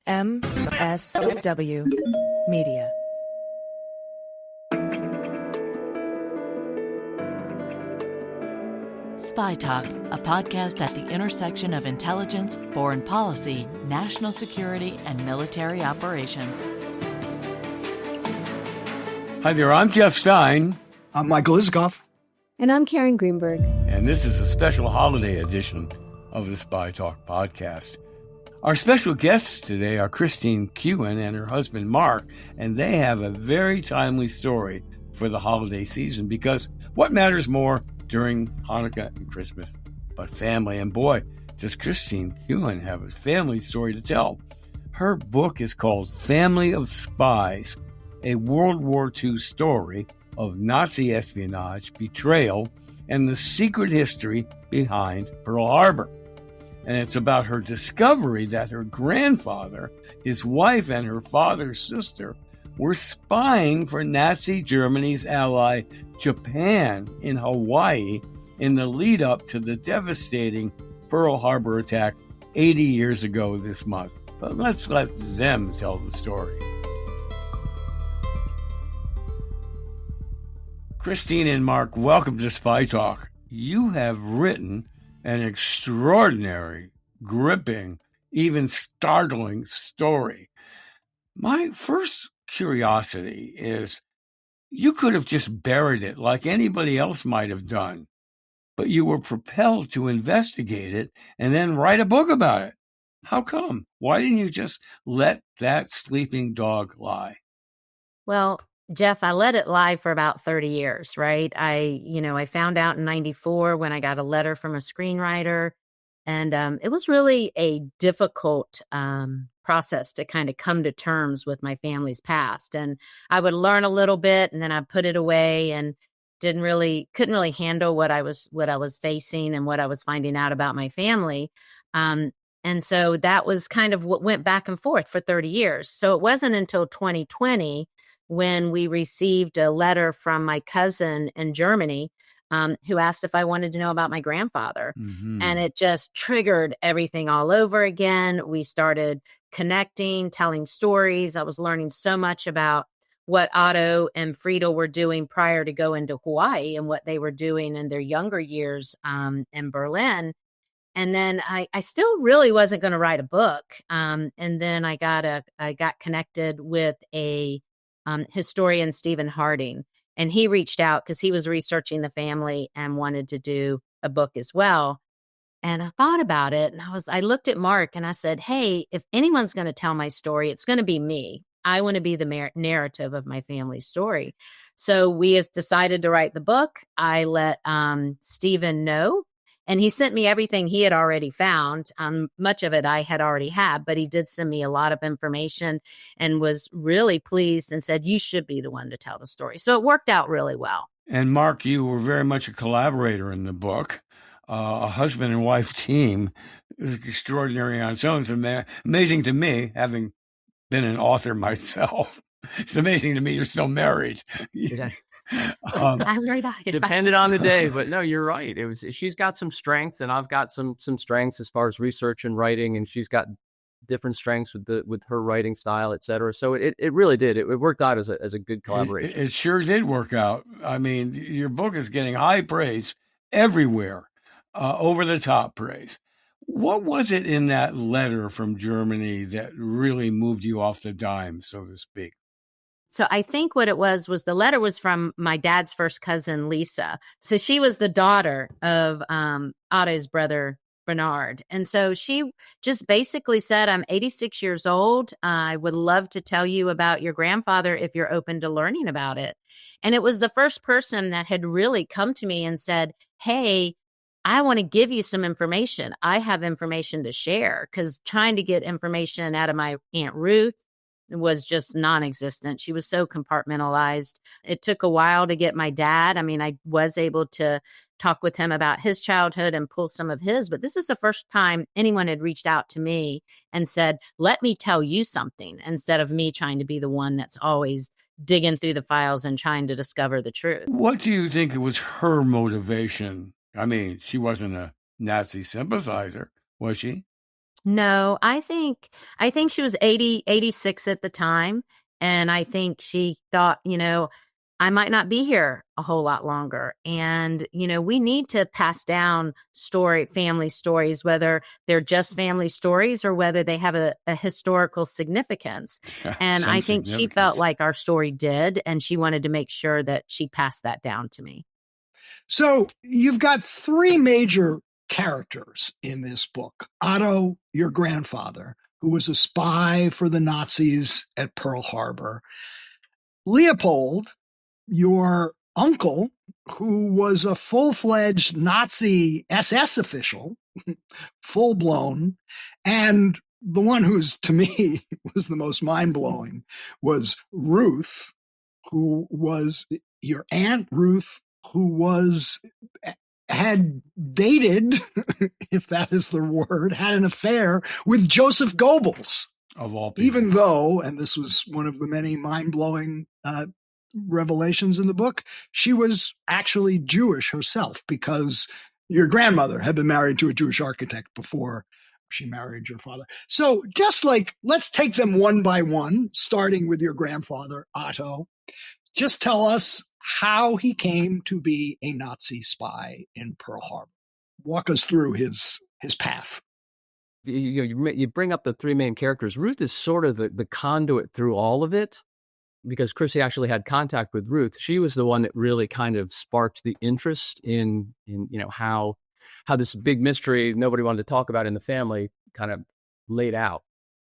MSW Media. Spy Talk, a podcast at the intersection of intelligence, foreign policy, national security, and military operations. Hi there, I'm Jeff Stein. I'm Michael Isikoff. And I'm Karen Greenberg. And this is a special holiday edition of the Spy Talk podcast. Our special guests today are Christine Kuehn and her husband Mark, and they have a very timely story for the holiday season because what matters more during Hanukkah and Christmas but family? And boy, does Christine Kuehn have a family story to tell. Her book is called Family of Spies, a World War II story of Nazi espionage, betrayal, and the secret history behind Pearl Harbor. And it's about her discovery that her grandfather, his wife, and her father's sister were spying for Nazi Germany's ally, Japan, in Hawaii in the lead up to the devastating Pearl Harbor attack 80 years ago this month. But let's let them tell the story. Christine and Mark, welcome to Spy Talk. You have written an extraordinary, gripping, even startling story. My first curiosity is, you could have just buried it like anybody else might have done, but you were propelled to investigate it and then write a book about it. How come? Why didn't you just let that sleeping dog lie? Well, Jeff, I let it lie for about 30 years, right? I found out in 94 when I got a letter from a screenwriter, and it was really a difficult process to kind of come to terms with my family's past. And I would learn a little bit, and then I put it away, and couldn't really handle what I was facing and what I was finding out about my family. And so that was kind of what went back and forth for 30 years. So it wasn't until 2020 when we received a letter from my cousin in Germany who asked if I wanted to know about my grandfather. Mm-hmm. And it just triggered everything all over again. We started connecting, telling stories. I was learning so much about what Otto and Friedel were doing prior to going to Hawaii and what they were doing in their younger years in Berlin. And then I still really wasn't going to write a book. And then I got connected with a historian, Stephen Harding, and he reached out because he was researching the family and wanted to do a book as well. And I thought about it, and I looked at Mark and I said, hey, if anyone's going to tell my story, it's going to be me. I want to be the narrative of my family's story. So we have decided to write the book. I let Stephen know, and he sent me everything he had already found. Much of it I had already had, but he did send me a lot of information and was really pleased and said, you should be the one to tell the story. So it worked out really well. And Mark, you were very much a collaborator in the book, a husband and wife team. It was extraordinary on its own. It's amazing to me, having been an author myself. It's amazing to me you're still married. I'm right. It depended on the day, but no, you're right. She's got some strengths, and I've got some strengths as far as research and writing, and she's got different strengths with her writing style, et cetera. So it really did. It worked out as a good collaboration. It sure did work out. I mean, your book is getting high praise everywhere, over the top praise. What was it in that letter from Germany that really moved you off the dime, so to speak? So I think what it was the letter was from my dad's first cousin, Lisa. So she was the daughter of Otto's brother, Bernard. And so she just basically said, I'm 86 years old. I would love to tell you about your grandfather if you're open to learning about it. And it was the first person that had really come to me and said, hey, I want to give you some information. I have information to share, because trying to get information out of my Aunt Ruth was just non-existent. She was so compartmentalized. It took a while to get my dad. I mean, I was able to talk with him about his childhood and pull some of his, but this is the first time anyone had reached out to me and said, let me tell you something, instead of me trying to be the one that's always digging through the files and trying to discover the truth. What do you think was her motivation? I mean, she wasn't a Nazi sympathizer, was she? No, I think she was 86 at the time. And I think she thought, I might not be here a whole lot longer. And, we need to pass down family stories, whether they're just family stories or whether they have a historical significance. And Some I think she significance. felt like our story did, and she wanted to make sure that she passed that down to me. So you've got three major characters in this book. Otto, your grandfather, who was a spy for the Nazis at Pearl Harbor. Leopold, your uncle, who was a full-fledged Nazi SS official, full-blown, and the one who's, to me, was the most mind-blowing was Ruth, who was your Aunt Ruth, who had dated, if that is the word, had an affair with Joseph Goebbels. Of all people. Even though, and this was one of the many mind-blowing revelations in the book, she was actually Jewish herself, because your grandmother had been married to a Jewish architect before she married your father. So just let's take them one by one, starting with your grandfather, Otto. Just tell us how he came to be a Nazi spy in Pearl Harbor. Walk us through his path. You bring up the three main characters. Ruth is sort of the conduit through all of it, because Chrissy actually had contact with Ruth. She was the one that really kind of sparked the interest in how this big mystery nobody wanted to talk about in the family kind of laid out.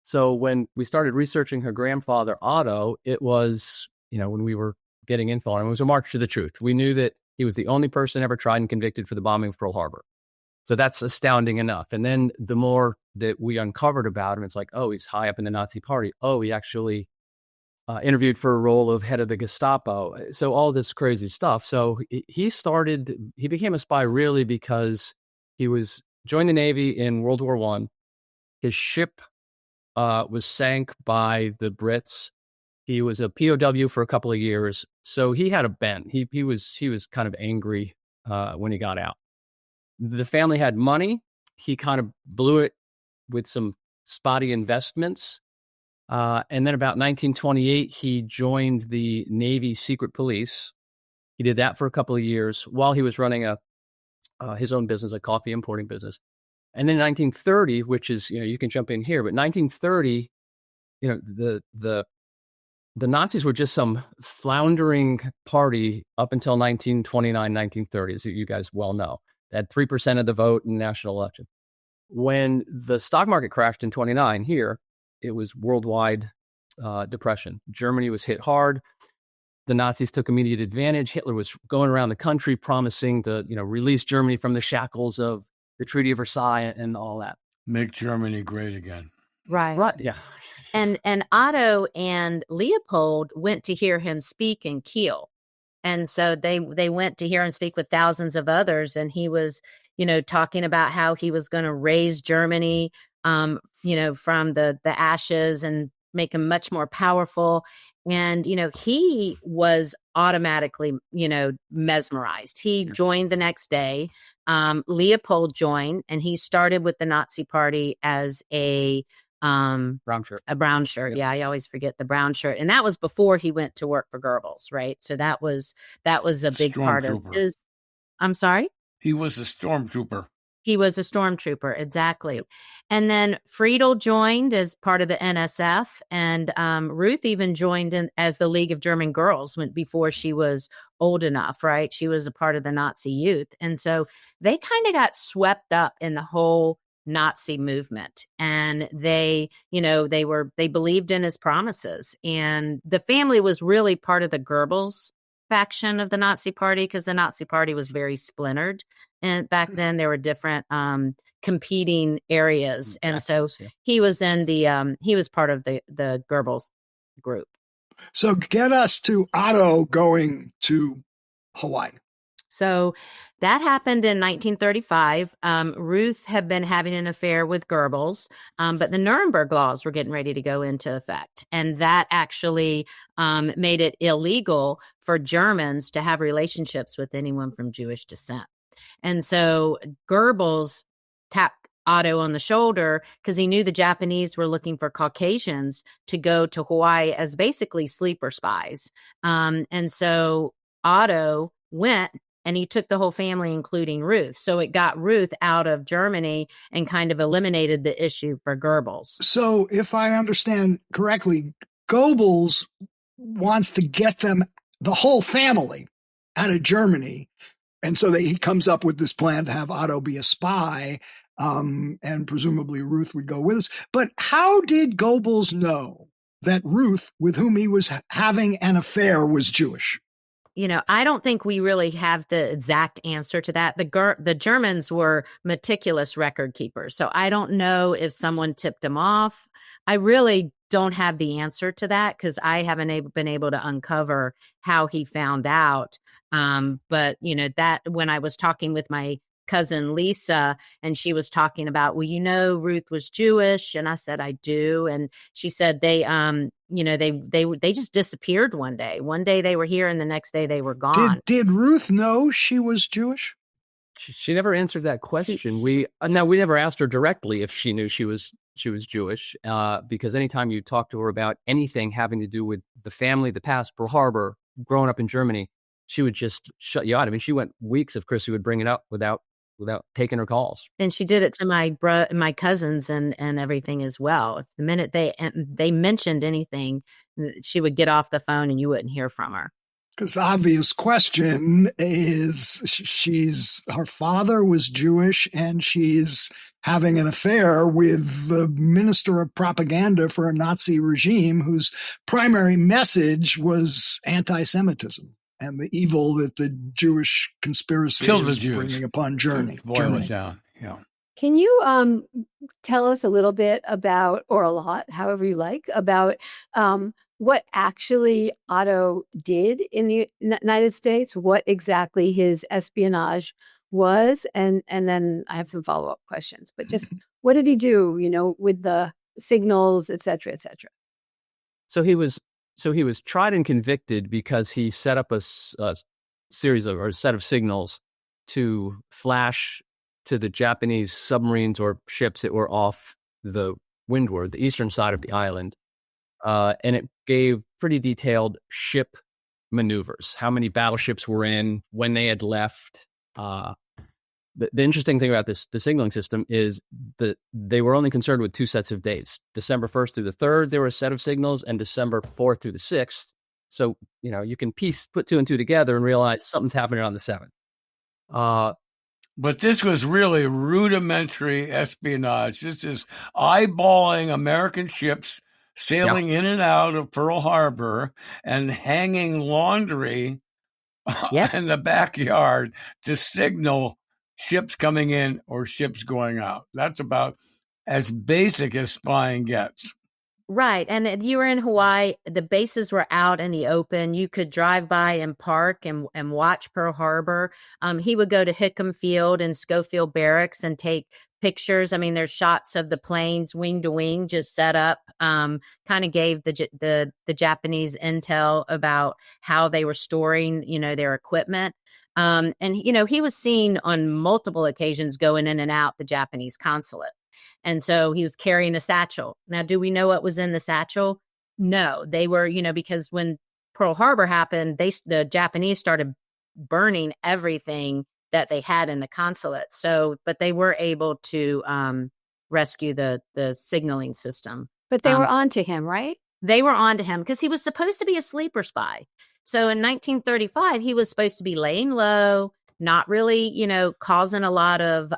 So when we started researching her grandfather, Otto, it was, when we were getting info on him, it was a march to the truth. We knew that he was the only person ever tried and convicted for the bombing of Pearl Harbor. So that's astounding enough. And then the more that we uncovered about him, it's like, oh, he's high up in the Nazi party. Oh, he actually interviewed for a role of head of the Gestapo. So all this crazy stuff. So he became a spy really because he joined the Navy in World War I. His ship was sank by the Brits. He was a POW for a couple of years. So he had a bent. He was kind of angry when he got out. The family had money. He kind of blew it with some spotty investments. And then about 1928, he joined the Navy Secret Police. He did that for a couple of years while he was running his own business, a coffee importing business. And then 1930, which is, you can jump in here, but 1930, the Nazis were just some floundering party up until 1929, 1930, as you guys well know. They had 3% of the vote in the national election. When the stock market crashed in 29 here, it was worldwide depression. Germany was hit hard. The Nazis took immediate advantage. Hitler was going around the country promising to, release Germany from the shackles of the Treaty of Versailles and all that. Make Germany great again. Right. Yeah. And Otto and Leopold went to hear him speak in Kiel. And so they went to hear him speak with thousands of others. And he was, talking about how he was going to raise Germany, from the ashes and make him much more powerful. And, he was automatically, mesmerized. He joined the next day. Leopold joined, and he started with the Nazi Party as a brown shirt. A brown shirt. Yeah, I always forget the brown shirt. And that was before he went to work for Goebbels, right? So that was a big part of his. I'm sorry? He was a stormtrooper. He was a stormtrooper, exactly. And then Friedel joined as part of the NSF, and Ruth even joined in as the League of German Girls before she was old enough, right? She was a part of the Nazi youth. And so they kind of got swept up in the whole Nazi movement, and they believed in his promises. And the family was really part of the Goebbels faction of the Nazi Party, because the Nazi Party was very splintered. And back then there were different competing areas. And so he was he was part of the Goebbels group. So get us to Otto going to Hawaii. So that happened in 1935. Ruth had been having an affair with Goebbels, but the Nuremberg laws were getting ready to go into effect. And that actually made it illegal for Germans to have relationships with anyone from Jewish descent. And so Goebbels tapped Otto on the shoulder because he knew the Japanese were looking for Caucasians to go to Hawaii as basically sleeper spies. And so Otto went and he took the whole family, including Ruth. So it got Ruth out of Germany and kind of eliminated the issue for Goebbels. So if I understand correctly, Goebbels wants to get them, the whole family, out of Germany. And so he comes up with this plan to have Otto be a spy, and presumably Ruth would go with us. But how did Goebbels know that Ruth, with whom he was having an affair, was Jewish? I don't think we really have the exact answer to that. The Germans were meticulous record keepers. So I don't know if someone tipped him off. I really don't have the answer to that because I haven't been able to uncover how he found out. But that when I was talking with my cousin Lisa and she was talking about, well, Ruth was Jewish. And I said, I do. And she said they just disappeared one day. One day they were here and the next day they were gone. Did Ruth know she was Jewish? She never answered that question. We never asked her directly if she knew she was Jewish, because anytime you talk to her about anything having to do with the family, the past, Pearl Harbor, growing up in Germany, she would just shut you out. I mean, she went weeks if Chrissy would bring it up without taking her calls. And she did it to my cousins and everything as well. The minute they mentioned anything, she would get off the phone and you wouldn't hear from her. Because obvious question is, her father was Jewish and she's having an affair with the minister of propaganda for a Nazi regime whose primary message was anti-Semitism and the evil that the Jewish conspiracy is bringing upon Germany. Boil it down, yeah. Can you tell us a little bit about, or a lot, however you like, about what actually Otto did in the United States, what exactly his espionage was, and then I have some follow-up questions. But just what did he do, with the signals, et cetera, et cetera? So he was tried and convicted because he set up a series of, or a set of signals to flash to the Japanese submarines or ships that were off the windward, the eastern side of the island. And it gave pretty detailed ship maneuvers, how many battleships were in, when they had left. The interesting thing about the signaling system is that they were only concerned with two sets of dates. December 1st through the 3rd, there were a set of signals, and December 4th through the 6th. So, you can put two and two together and realize something's happening on the 7th. But this was really rudimentary espionage. This is eyeballing American ships sailing in and out of Pearl Harbor and hanging laundry in the backyard to signal ships coming in or ships going out. That's about as basic as spying gets. Right. And if you were in Hawaii, the bases were out in the open. You could drive by and park and watch Pearl Harbor. He would go to Hickam Field and Schofield Barracks and take pictures. I mean, there's shots of the planes wing to wing just set up, kind of gave the Japanese intel about how they were storing, their equipment. And he was seen on multiple occasions going in and out the Japanese consulate. And so he was carrying a satchel. Now, do we know what was in the satchel? No, they were, because when Pearl Harbor happened, the Japanese started burning everything that they had in the consulate. So, but they were able to rescue the signaling system. But they were on to him, right? They were on to him because he was supposed to be a sleeper spy. So in 1935, he was supposed to be laying low, not really, causing a lot of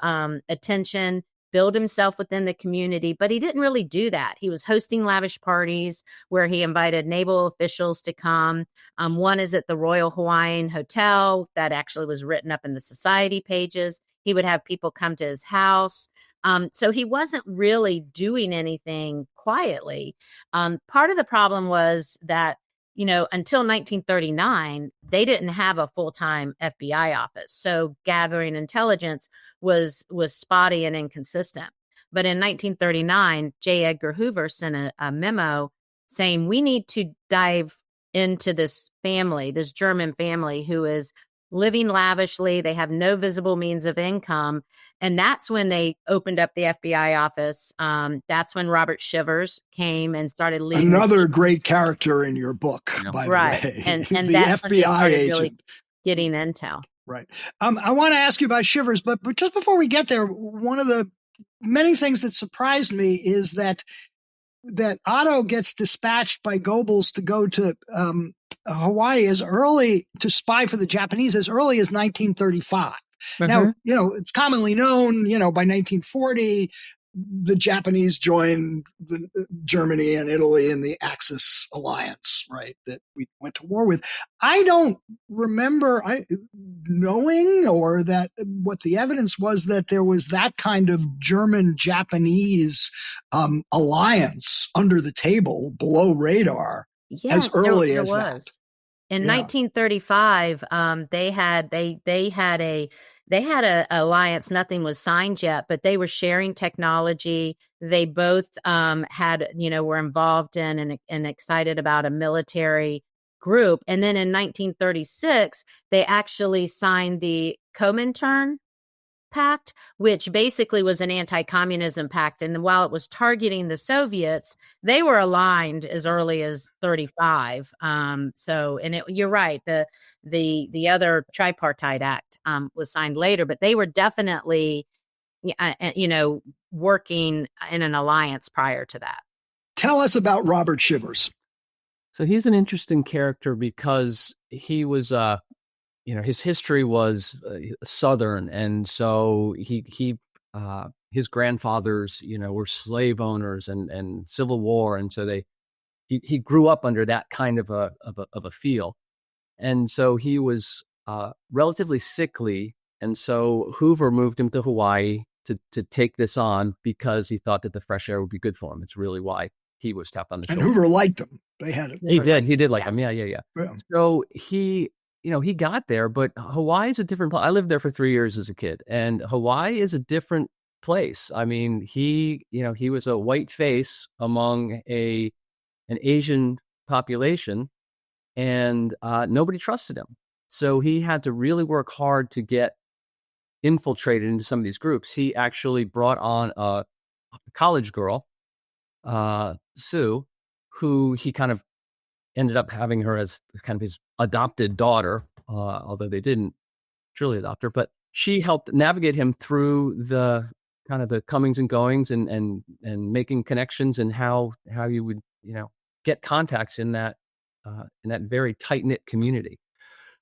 attention, build himself within the community, but he didn't really do that. He was hosting lavish parties where he invited naval officials to come. One is at the Royal Hawaiian Hotel that actually was written up in the society pages. He would have people come to his house. So he wasn't really doing anything quietly. Part of the problem was that, until 1939, they didn't have a full-time FBI office. So gathering intelligence was spotty and inconsistent. But in 1939, J. Edgar Hoover sent a memo saying, we need to dive into this family, this German family who is living lavishly. They have no visible means of income. And that's when they opened up the FBI office. That's when Robert Shivers came and started leading. Another great character in your book, by the way. And the that's when they FBI started agent. really getting intel. Right. I want to ask you about Shivers, but just before we get there, one of the many things that surprised me is that Otto gets dispatched by Goebbels to go to Hawaii to spy for the Japanese as early as 1935. Now, it's commonly known, by 1940, the Japanese joined Germany and Italy in the Axis alliance, right, that we went to war with. I don't remember knowing or that what the evidence was that there was that kind of German-Japanese alliance under the table, below radar, as early as that. In 1935, they had a alliance. Nothing was signed yet, but they were sharing technology. They both were involved in and excited about a military group. And then in 1936, they actually signed the Comintern Pact, which basically was an anti-communism pact. And while it was targeting the Soviets, they were aligned as early as 35. You're right. The other tripartite act was signed later, but they were definitely, working in an alliance prior to that. Tell us about Robert Shivers. So he's an interesting character because he was, his history was Southern, and so his grandfathers, were slave owners and Civil War, and so he grew up under that kind of a feel, and so he was relatively sickly, and so Hoover moved him to Hawaii to take this on because he thought that the fresh air would be good for him. It's really why he was tapped on the shoulder. And Hoover liked him. They had it. He did like him. Yeah. So he got there, but Hawaii is a different place. I lived there for 3 years as a kid, and Hawaii is a different place. I mean, he was a white face among an Asian population, and nobody trusted him. So he had to really work hard to get infiltrated into some of these groups. He actually brought on a college girl, Sue, who he kind of ended up having her as kind of his adopted daughter, although they didn't truly adopt her. But she helped navigate him through the kind of the comings and goings and making connections and how you would get contacts in that very tight knit community.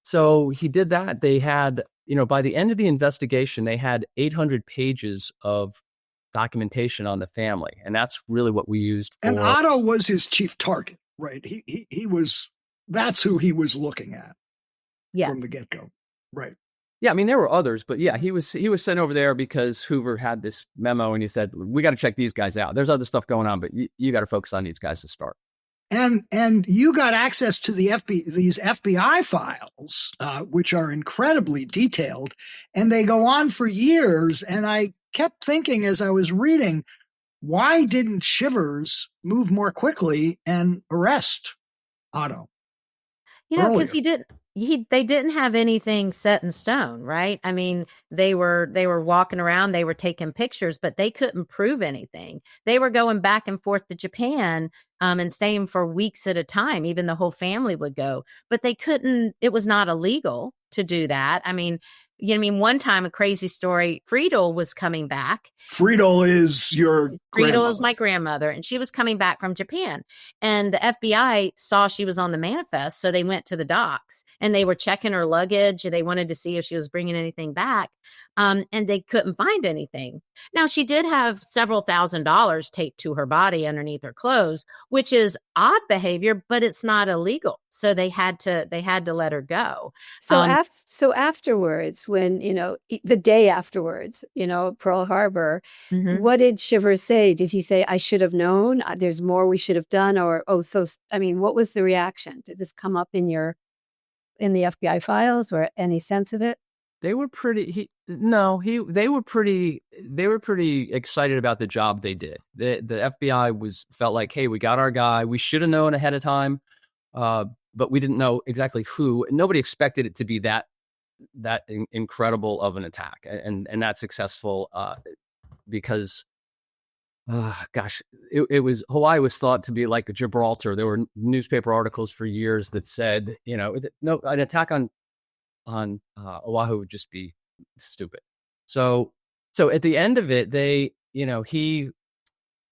So he did that. They had by the end of the investigation, they had 800 pages of documentation on the family, and that's really what we used for. And Otto was his chief target. Right. He was, that's who he was looking at from the get-go. Right. Yeah. I mean, there were others, but yeah, he was sent over there because Hoover had this memo and he said, we got to check these guys out. There's other stuff going on, but you got to focus on these guys to start. And you got access to these FBI files, which are incredibly detailed, and they go on for years. And I kept thinking as I was reading, why didn't Shivers move more quickly and arrest Otto? Because they didn't have anything set in stone, right? I mean, they were walking around, they were taking pictures, but they couldn't prove anything. They were going back and forth to Japan and staying for weeks at a time. Even the whole family would go, but they couldn't. It was not illegal to do that. I mean, one time, a crazy story, Friedel was coming back. Friedel is your Friedel is my grandmother, and she was coming back from Japan. And the FBI saw she was on the manifest, so they went to the docks, and they were checking her luggage. They wanted to see if she was bringing anything back, and they couldn't find anything. Now, she did have several $1,000s taped to her body underneath her clothes, which is odd behavior, but it's not illegal. So they had to let her go. So afterwards, when, the day afterwards, Pearl Harbor, what did Shivers say? Did he say, I should have known, there's more we should have done? Or, what was the reaction? Did this come up in the FBI files or any sense of it? They were pretty, they were pretty excited about the job they did. The FBI felt like, hey, we got our guy. We should have known ahead of time. But we didn't know exactly who. Nobody expected it to be that incredible of an attack and that successful because it was Hawaii was thought to be like a Gibraltar. There were newspaper articles for years that said, no, an attack on Oahu would just be stupid. So at the end of it,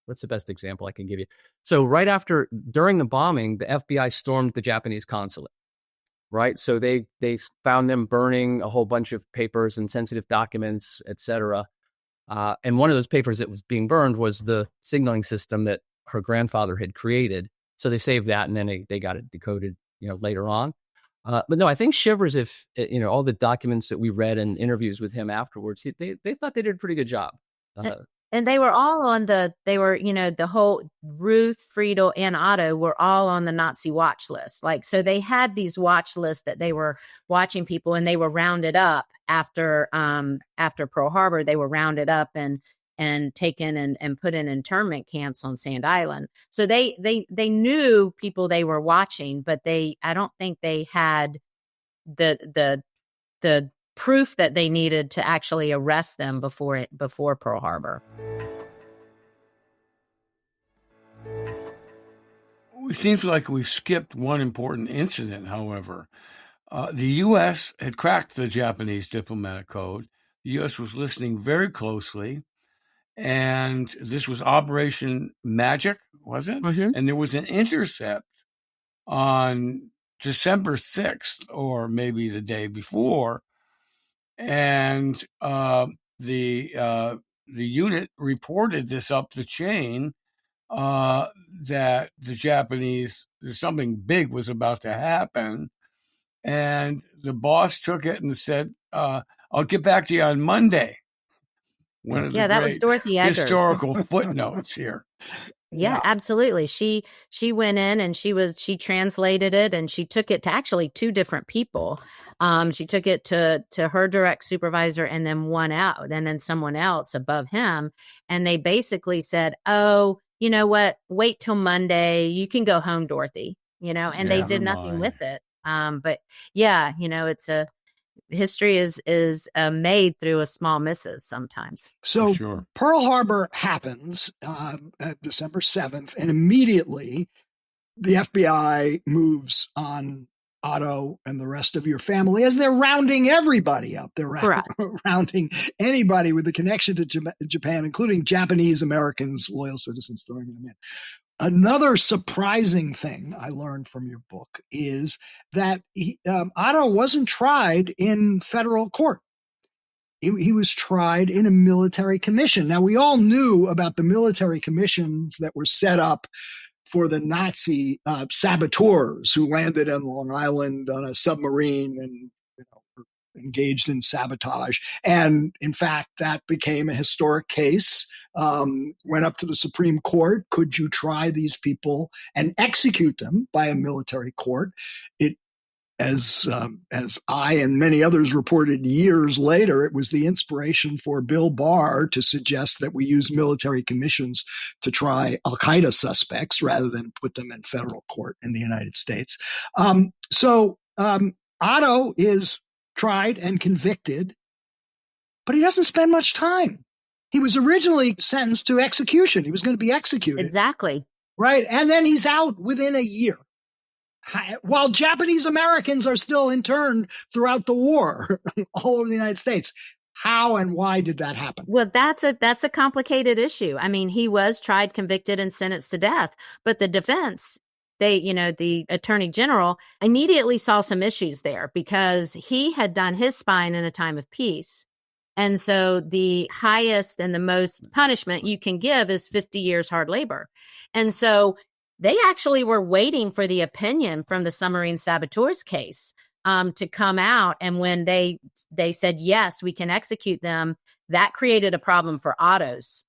what's the best example I can give you? So during the bombing, the FBI stormed the Japanese consulate, right? So they found them burning a whole bunch of papers and sensitive documents, etc. And one of those papers that was being burned was the signaling system that her grandfather had created. So they saved that, and then they got it decoded, later on. But no, I think Shivers, if all the documents that we read and interviews with him afterwards, they thought they did a pretty good job. And they were all the whole Ruth, Friedel, and Otto were all on the Nazi watch list. So they had these watch lists that they were watching people, and they were rounded up after Pearl Harbor. They were rounded up and taken and put in internment camps on Sand Island. So they knew people they were watching, but I don't think they had the proof that they needed to actually arrest them before Pearl Harbor. It seems like we've skipped one important incident, however. The U.S. had cracked the Japanese diplomatic code. The U.S. was listening very closely, and this was Operation Magic, was it? Mm-hmm. And there was an intercept on December 6th, or maybe the day before, and the unit reported this up the chain that the Japanese, something big was about to happen, and the boss took it and said, "I'll get back to you on Monday." One of the that was Dorothy Eggers. Historical footnotes here. Yeah, absolutely. She went in and she translated it, and she took it to actually two different people. She took it to her direct supervisor, and then someone else above him. And they basically said, "Oh, you know what? Wait till Monday. You can go home, Dorothy." And they did nothing with it. But yeah, history is made through a small misses sometimes. So sure. Pearl Harbor happens at December 7th, and immediately the FBI moves on Otto and the rest of your family as they're rounding everybody up. They're rounding anybody with a connection to Japan, including Japanese Americans, loyal citizens, throwing them in. Another surprising thing I learned from your book is that Otto wasn't tried in federal court. He was tried in a military commission. Now, we all knew about the military commissions that were set up for the Nazi saboteurs who landed on Long Island on a submarine and were engaged in sabotage. And in fact, that became a historic case, went up to the Supreme Court. Could you try these people and execute them by a military court? As I and many others reported years later, it was the inspiration for Bill Barr to suggest that we use military commissions to try al-Qaeda suspects rather than put them in federal court in the United States. So Otto is tried and convicted, but he doesn't spend much time. He was originally sentenced to execution. He was going to be executed. Exactly. Right. And then he's out within a year, while Japanese Americans are still interned throughout the war all over the United States. How and why did that happen? Well, that's a complicated issue. I mean, he was tried, convicted, and sentenced to death, but the defense, the attorney general immediately saw some issues there because he had done his spine in a time of peace. And so the highest and the most punishment you can give is 50 years hard labor. And so they actually were waiting for the opinion from the submarine saboteurs case to come out. And when they said, yes, we can execute them, that created a problem for Otto's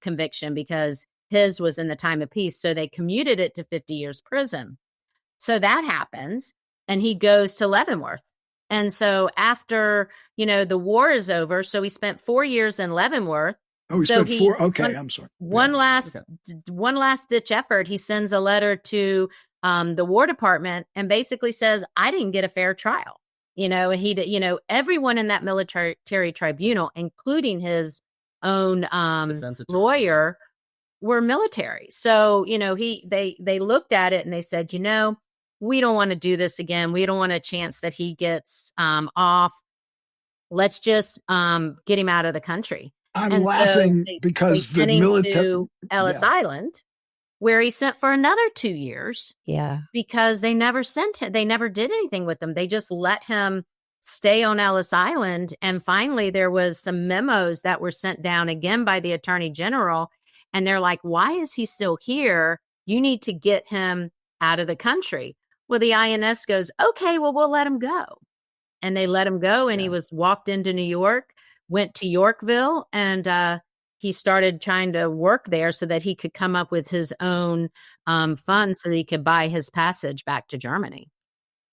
conviction because his was in the time of peace. So they commuted it to 50 years prison. So that happens, and he goes to Leavenworth. And so after, the war is over, so he spent 4 years in Leavenworth. Oh, he spent 4. Okay, I'm sorry. One last ditch effort. He sends a letter to the War Department and basically says, I didn't get a fair trial. And he did, everyone in that military tribunal, including his own Defense attorney. lawyer, were military. So, they looked at it and they said, we don't want to do this again. We don't want a chance that he gets off. Let's just get him out of the country. I'm laughing because the military to Ellis Island, where he sent for another 2 years. Yeah. Because they never sent him. They never did anything with him. They just let him stay on Ellis Island. And finally, there was some memos that were sent down again by the Attorney General. And they're like, why is he still here? You need to get him out of the country. Well, the INS goes, okay, well, we'll let him go. And they let him go. And he was walked into New York, went to Yorkville, and he started trying to work there so that he could come up with his own funds so that he could buy his passage back to Germany.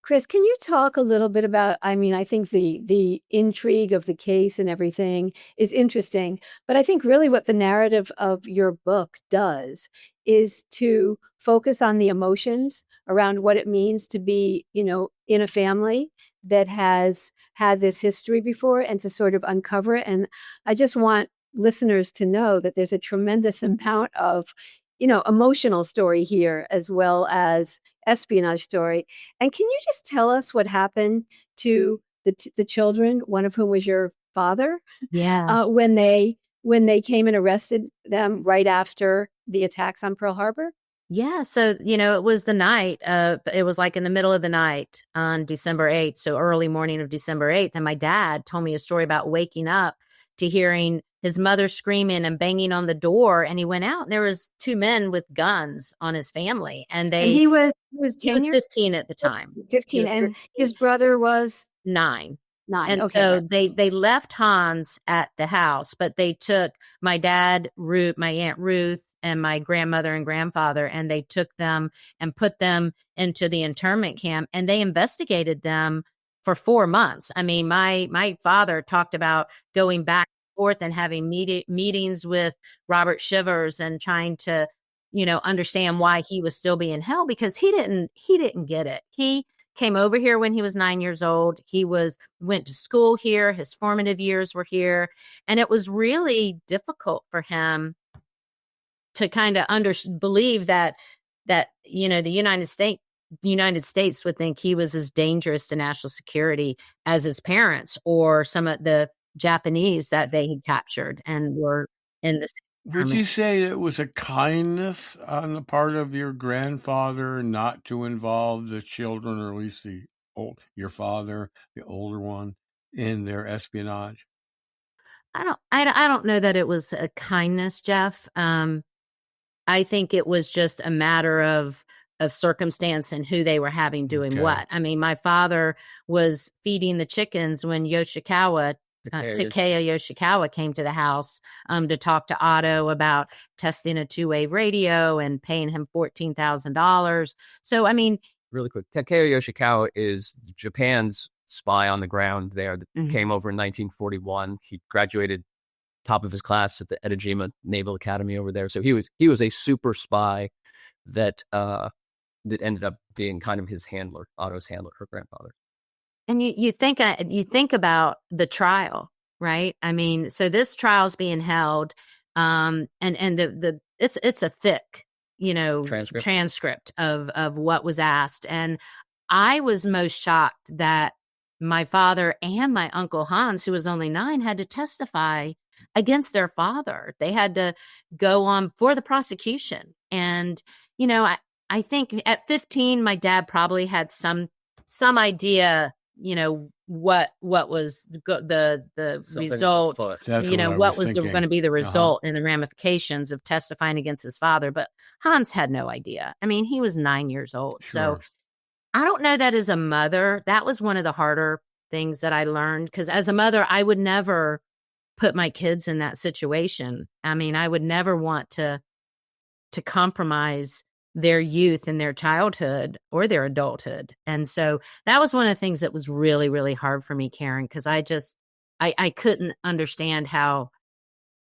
Chris, can you talk a little bit about, I think the intrigue of the case and everything is interesting, but I think really what the narrative of your book does is to focus on the emotions around what it means to be, in a family that has had this history before, and to sort of uncover it. And I just want listeners to know that there's a tremendous amount of emotional story here, as well as espionage story. And can you just tell us what happened to the children, one of whom was your father? Yeah. When they came and arrested them right after the attacks on Pearl Harbor? Yeah. So, it was the night it was like in the middle of the night on December 8th. So early morning of December 8th. And my dad told me a story about waking up to hearing his mother screaming and banging on the door. And he went out and there was two men with guns on his family. And he was 10 years? 15 at the time. 15. And his brother was 9. And okay, so they left Hans at the house, but they took my dad, my Aunt Ruth, and my grandmother and grandfather, and they took them and put them into the internment camp, and they investigated them for 4 months. I mean, my father talked about going back and forth and having meetings with Robert Shivers and trying to, understand why he was still being held, because he didn't get it. He came over here when he was 9 years old. He went to school here. His formative years were here. And it was really difficult for him to kind of believe that, the United States would think he was as dangerous to national security as his parents or some of the Japanese that they had captured and were in the. Would you say it was a kindness on the part of your grandfather not to involve the children, or at least your father, the older one, in their espionage? I don't know that it was a kindness, Jeff. I think it was just a matter of circumstance and who they were having doing what. I mean, my father was feeding the chickens when Takeo Yoshikawa came to the house to talk to Otto about testing a two-way radio and paying him $14,000. So, I mean, really quick, Takeo Yoshikawa is Japan's spy on the ground there that came over in 1941. He graduated top of his class at the Etajima Naval Academy over there. So he was a super spy that ended up being kind of his handler, Otto's handler, her grandfather. And you think about the trial, right? I mean, so this trial's being held, and it's a thick, transcript of what was asked. And I was most shocked that my father and my uncle Hans, who was only 9, had to testify against their father. They had to go on for the prosecution. And, I think at 15, my dad probably had some idea, what was the result, what was going to be the result and the ramifications of testifying against his father. But Hans had no idea. I mean, he was 9 years old. Sure. So I don't know that as a mother, that was one of the harder things that I learned, because as a mother, I would never put my kids in that situation. I mean, I would never want to compromise their youth and their childhood or their adulthood. And so that was one of the things that was really, really hard for me, Karen, because I couldn't understand how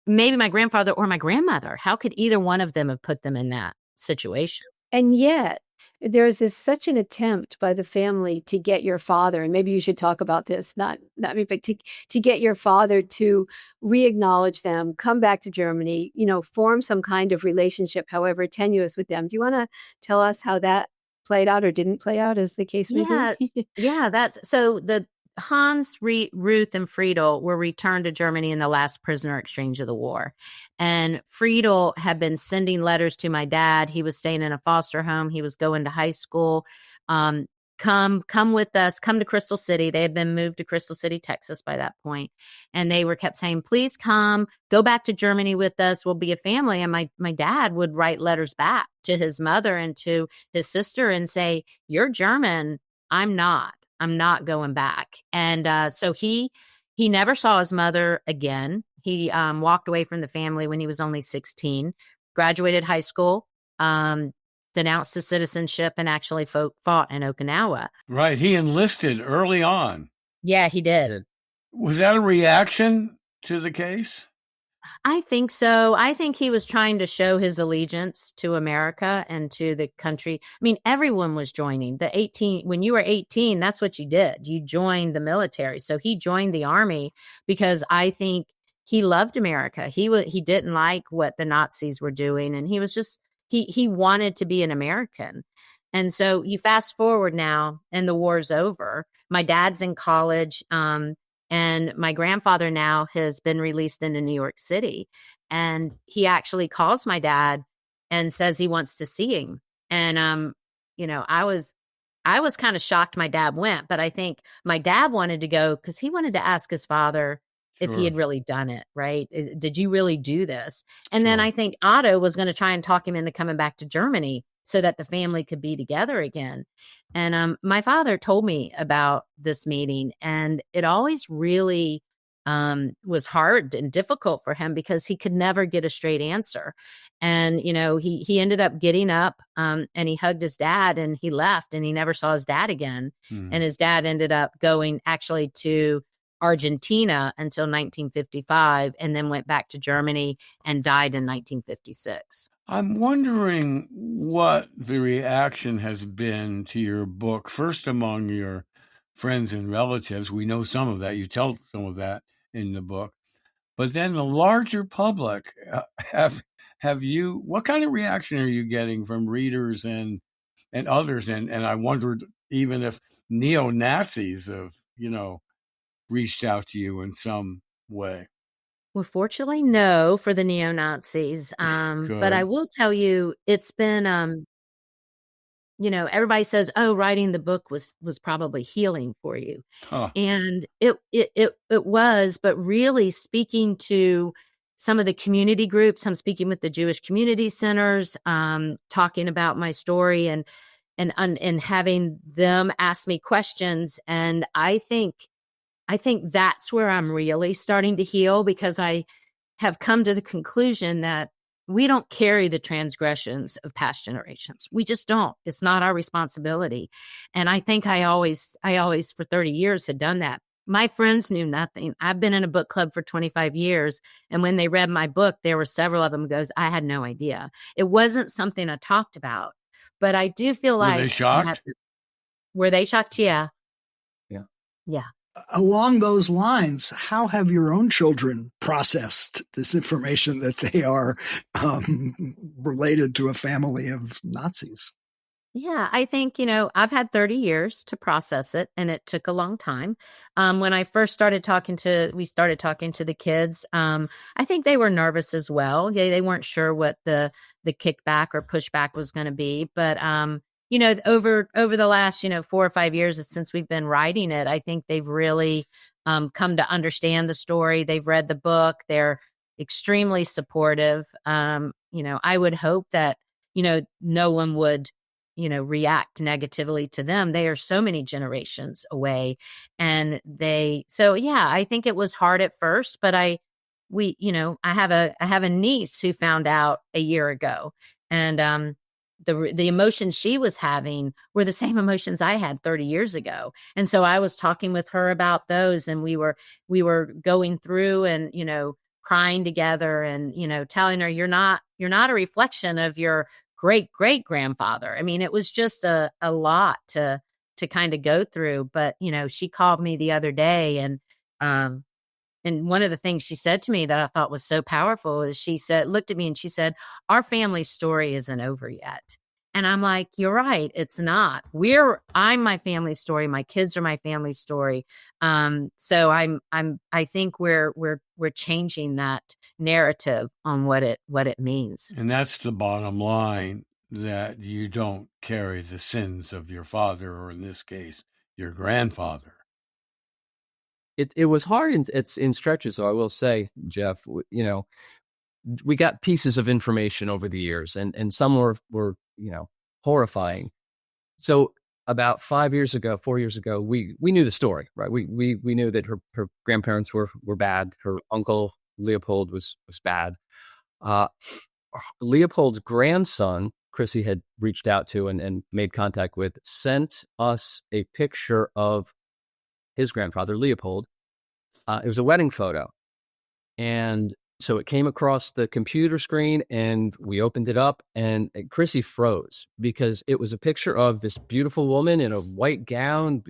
maybe my grandfather or my grandmother, how could either one of them have put them in that situation? And yet there's such an attempt by the family to get your father, and maybe you should talk about this, not me, but to get your father to re-acknowledge them, come back to Germany, form some kind of relationship, however tenuous, with them. Do you want to tell us how that played out or didn't play out, as the case may Yeah, be? yeah. So the Hans, Ruth, and Friedel were returned to Germany in the last prisoner exchange of the war, and Friedel had been sending letters to my dad. He was staying in a foster home. He was going to high school. Um, come with us. Come to Crystal City. They had been moved to Crystal City, Texas by that point, and they were kept saying, "Please come. Go back to Germany with us. We'll be a family." And my dad would write letters back to his mother and to his sister and say, "You're German. I'm not. I'm not going back." And so he never saw his mother again. He walked away from the family when he was only 16, graduated high school, denounced his citizenship, and actually fought in Okinawa. Right. He enlisted early on. Yeah, he did. Was that a reaction to the case? I think so. I think he was trying to show his allegiance to America and to the country. I mean, everyone was joining. When you were 18, that's what you did. You joined the military. So he joined the army because I think he loved America. He didn't like what the Nazis were doing, and he was just he wanted to be an American. And so you fast forward now, and the war's over. My dad's in college. And my grandfather now has been released into New York City. And he actually calls my dad and says he wants to see him. And, I was kind of shocked my dad went, but I think my dad wanted to go because he wanted to ask his father if he had really done it, right? Did you really do this? And then I think Otto was going to try and talk him into coming back to Germany so that the family could be together again. And my father told me about this meeting, and it always really was hard and difficult for him because he could never get a straight answer. And, he ended up getting up and he hugged his dad and he left, and he never saw his dad again. And his dad ended up going actually to Argentina until 1955, and then went back to Germany and died in 1956. I'm wondering what the reaction has been to your book, first among your friends and relatives. We know some of that. You tell some of that in the book. But then the larger public, have you, what kind of reaction are you getting from readers and others? And I wondered even if neo-Nazis have, reached out to you in some way. Well, fortunately, no for the neo-Nazis. But I will tell you, it's been, everybody says, "Oh, writing the book was probably healing for you," and it was. But really, speaking to some of the community groups, I'm speaking with the Jewish community centers, talking about my story and having them ask me questions, and I think that's where I'm really starting to heal, because I have come to the conclusion that we don't carry the transgressions of past generations. We just don't. It's not our responsibility. And I think I always for 30 years had done that. My friends knew nothing. I've been in a book club for 25 years. And when they read my book, there were several of them who goes, "I had no idea." It wasn't something I talked about. But I do feel like— Were they shocked? Were they shocked? Yeah. Yeah. Yeah. Along those lines, how have your own children processed this information that they are related to a family of Nazis? Yeah, I think, I've had 30 years to process it, and it took a long time. When I first started talking to the kids, I think they were nervous as well. They weren't sure what the kickback or pushback was going to be. But, over the last, 4 or 5 years since we've been writing it, I think they've really come to understand the story. They've read the book. They're extremely supportive. I would hope that, no one would react negatively to them. They are so many generations away. And I think it was hard at first, but I have a niece who found out a year ago, and the emotions she was having were the same emotions I had 30 years ago. And so I was talking with her about those, and we were going through and, crying together and, telling her, you're not a reflection of your great-great-grandfather. I mean, it was just a lot to kind of go through. But, she called me the other day, and one of the things she said to me that I thought was so powerful is she looked at me and she said, "Our family story isn't over yet." And I'm like, "You're right. It's not. I'm my family story. My kids are my family story." So I think we're changing that narrative on what it means. And that's the bottom line, that you don't carry the sins of your father, or in this case, your grandfather. It was hard in stretches, though, I will say, Jeff. We got pieces of information over the years, and some were horrifying. So about 4 years ago, we knew the story, right? We knew that her grandparents were bad. Her uncle Leopold was bad. Leopold's grandson, Chrissy had reached out to and made contact with, sent us a picture of his grandfather, Leopold. It was a wedding photo. And so it came across the computer screen, and we opened it up, and Chrissy froze because it was a picture of this beautiful woman in a white gown,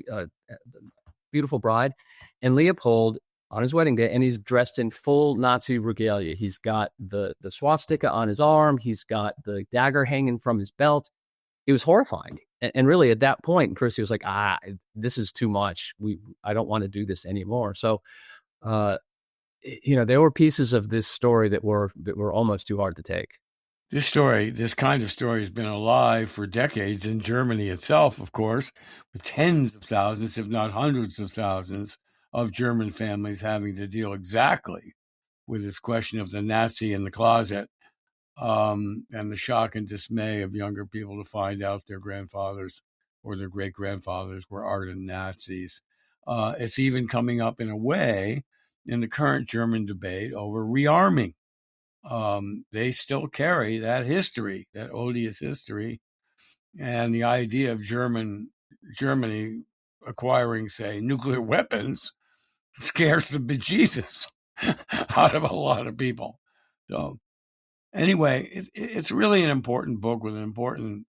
beautiful bride, and Leopold on his wedding day, and he's dressed in full Nazi regalia. He's got the swastika on his arm. He's got the dagger hanging from his belt. It was horrifying. And really, at that point, Chrissy was like, this is too much. I don't want to do this anymore. So, there were pieces of this story that were almost too hard to take. This kind of story has been alive for decades in Germany itself, of course, with tens of thousands, if not hundreds of thousands, of German families having to deal exactly with this question of the Nazi in the closet. And the shock and dismay of younger people to find out their grandfathers or their great-grandfathers were ardent Nazis. It's even coming up in a way in the current German debate over rearming. They still carry that history, that odious history, and the idea of Germany acquiring, say, nuclear weapons scares the bejesus out of a lot of people. So anyway, it's really an important book with important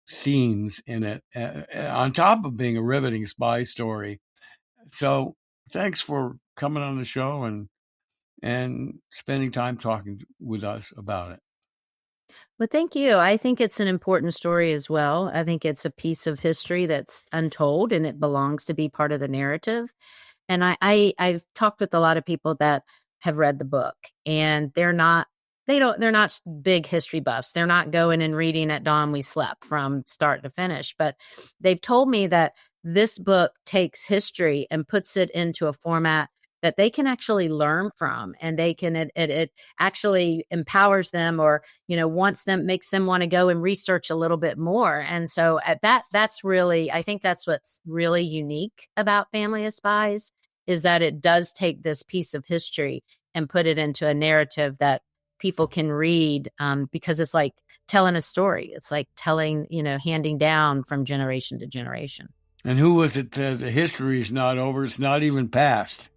themes in it, on top of being a riveting spy story. So thanks for coming on the show and spending time talking with us about it. Well, thank you. I think it's an important story as well. I think it's a piece of history that's untold, and it belongs to be part of the narrative. And I've talked with a lot of people that have read the book, and they're not big history buffs. They're not going and reading At Dawn We Slept from start to finish, but they've told me that this book takes history and puts it into a format that they can actually learn from, and it actually empowers them, or makes them want to go and research a little bit more. And so that's really, I think that's what's really unique about Family of Spies, is that it does take this piece of history and put it into a narrative that people can read, because it's like telling a story. It's like handing down from generation to generation. And who was it? The history is not over. It's not even past.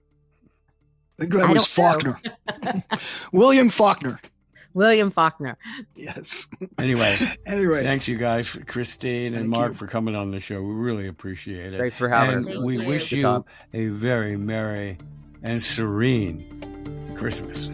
I think that was Faulkner. William Faulkner. William Faulkner. Yes. Anyway, thanks you guys, Christine and Mark, for coming on the show. We really appreciate it. Thanks for having us. We wish you a very merry and serene Christmas.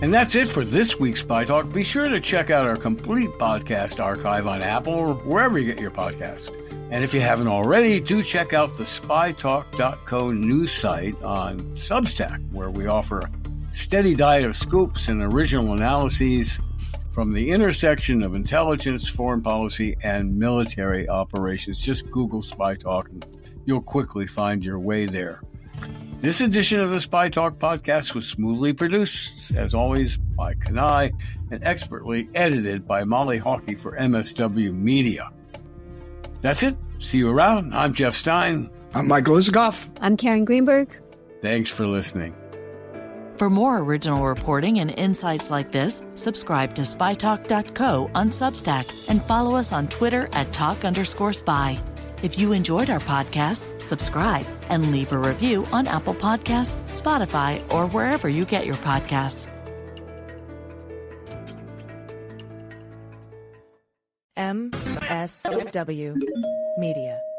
And that's it for this week's Spy Talk. Be sure to check out our complete podcast archive on Apple or wherever you get your podcasts. And if you haven't already, do check out the spytalk.co news site on Substack, where we offer a steady diet of scoops and original analyses from the intersection of intelligence, foreign policy, and military operations. Just Google Spy Talk and you'll quickly find your way there. This edition of the Spy Talk podcast was smoothly produced, as always, by Kanai and expertly edited by Molly Hawkey for MSW Media. That's it. See you around. I'm Jeff Stein. I'm Michael Isikoff. I'm Karen Greenberg. Thanks for listening. For more original reporting and insights like this, subscribe to spytalk.co on Substack and follow us on Twitter at @talk_spy. If you enjoyed our podcast, subscribe and leave a review on Apple Podcasts, Spotify, or wherever you get your podcasts. SW Media.